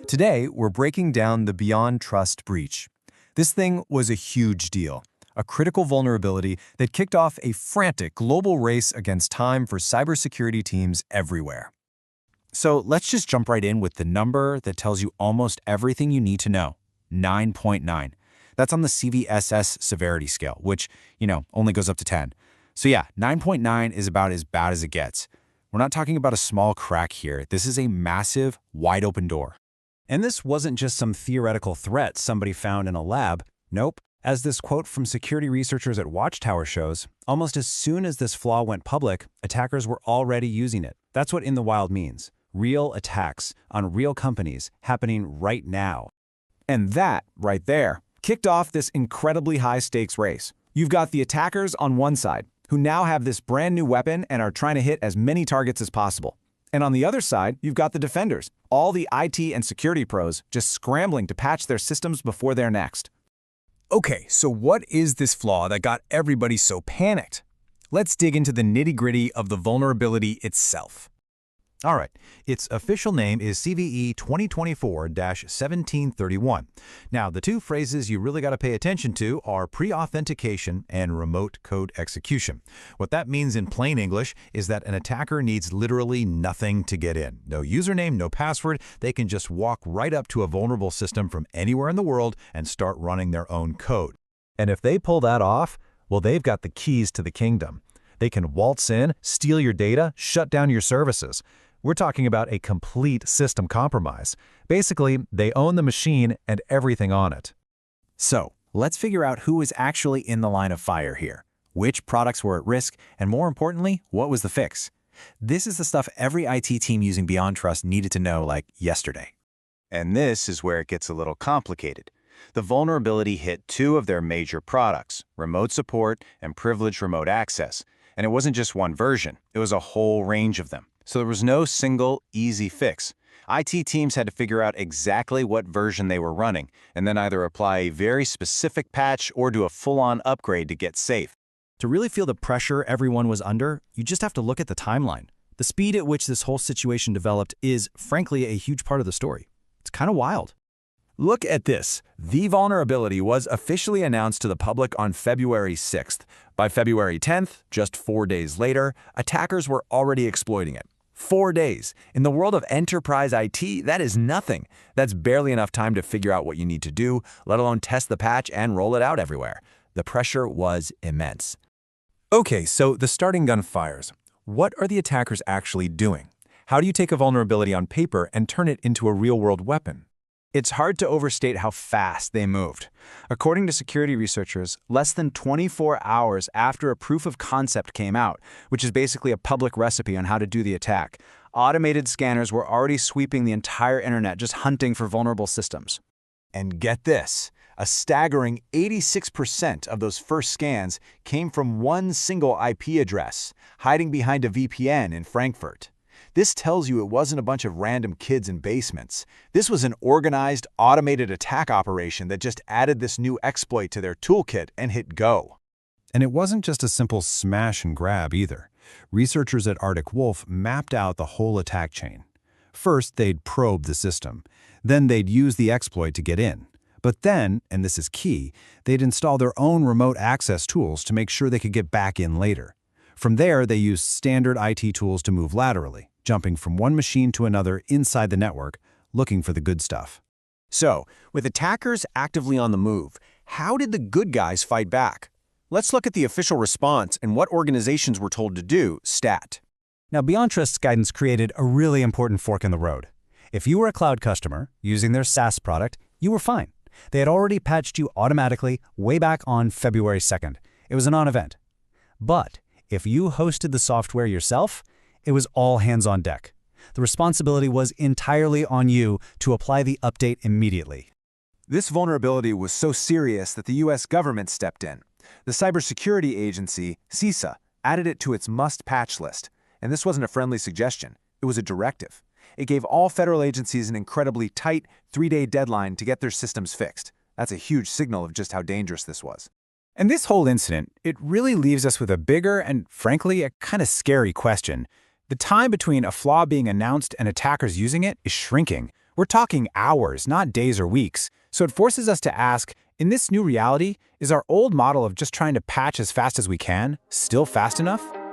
Today, we're breaking down the BeyondTrust breach. This thing was a huge deal, a critical vulnerability that kicked off a frantic global race against time for cybersecurity teams everywhere. So let's just jump right in with the number that tells you almost everything you need to know, 9.9. That's on the CVSS severity scale, which, only goes up to 10. So yeah, 9.9 is about as bad as it gets. We're not talking about a small crack here. This is a massive, wide-open door. And this wasn't just some theoretical threat somebody found in a lab. Nope. As this quote from security researchers at Watchtower shows, almost as soon as this flaw went public, attackers were already using it. That's what in the wild means. Real attacks on real companies happening right now. And that, right there, kicked off this incredibly high-stakes race. You've got the attackers on one side, who now have this brand new weapon and are trying to hit as many targets as possible. And on the other side, you've got the defenders, all the IT and security pros just scrambling to patch their systems before they're next. Okay, so what is this flaw that got everybody so panicked? Let's dig into the nitty-gritty of the vulnerability itself. All right, its official name is CVE 2024-1731. Now, the two phrases you really got to pay attention to are pre-authentication and remote code execution. What that means in plain English is that an attacker needs literally nothing to get in. No username, no password. They can just walk right up to a vulnerable system from anywhere in the world and start running their own code. And if they pull that off, well, they've got the keys to the kingdom. They can waltz in, steal your data, shut down your services. We're talking about a complete system compromise. Basically, they own the machine and everything on it. So let's figure out who was actually in the line of fire here, which products were at risk, and more importantly, what was the fix? This is the stuff every IT team using BeyondTrust needed to know like yesterday. And this is where it gets a little complicated. The vulnerability hit two of their major products, remote support and privileged remote access. And it wasn't just one version, it was a whole range of them. So there was no single, easy fix. IT teams had to figure out exactly what version they were running, and then either apply a very specific patch or do a full-on upgrade to get safe. To really feel the pressure everyone was under, you just have to look at the timeline. The speed at which this whole situation developed is, frankly, a huge part of the story. It's kind of wild. Look at this. The vulnerability was officially announced to the public on February 6th. By February 10th, just 4 days later, attackers were already exploiting it. 4 days. In the world of enterprise IT, that is nothing. That's barely enough time to figure out what you need to do, let alone test the patch and roll it out everywhere. The pressure was immense. Okay, so the starting gun fires. What are the attackers actually doing? How do you take a vulnerability on paper and turn it into a real-world weapon? It's hard to overstate how fast they moved. According to security researchers, less than 24 hours after a proof of concept came out, which is basically a public recipe on how to do the attack, automated scanners were already sweeping the entire internet just hunting for vulnerable systems. And get this, a staggering 86% of those first scans came from one single IP address, hiding behind a VPN in Frankfurt. This tells you it wasn't a bunch of random kids in basements. This was an organized, automated attack operation that just added this new exploit to their toolkit and hit go. And it wasn't just a simple smash and grab either. Researchers at Arctic Wolf mapped out the whole attack chain. First, they'd probe the system. Then they'd use the exploit to get in. But then, and this is key, they'd install their own remote access tools to make sure they could get back in later. From there, they used standard IT tools to move laterally, jumping from one machine to another inside the network, looking for the good stuff. So, with attackers actively on the move, how did the good guys fight back? Let's look at the official response and what organizations were told to do, stat. Now, BeyondTrust's guidance created a really important fork in the road. If you were a cloud customer using their SaaS product, you were fine. They had already patched you automatically way back on February 2nd. It was a non-event. But if you hosted the software yourself, it was all hands on deck. The responsibility was entirely on you to apply the update immediately. This vulnerability was so serious that the US government stepped in. The cybersecurity agency, CISA, added it to its must-patch list. And this wasn't a friendly suggestion. It was a directive. It gave all federal agencies an incredibly tight 3-day deadline to get their systems fixed. That's a huge signal of just how dangerous this was. And this whole incident, it really leaves us with a bigger and, frankly, a kind of scary question. The time between a flaw being announced and attackers using it is shrinking. We're talking hours, not days or weeks. So it forces us to ask, in this new reality, is our old model of just trying to patch as fast as we can still fast enough?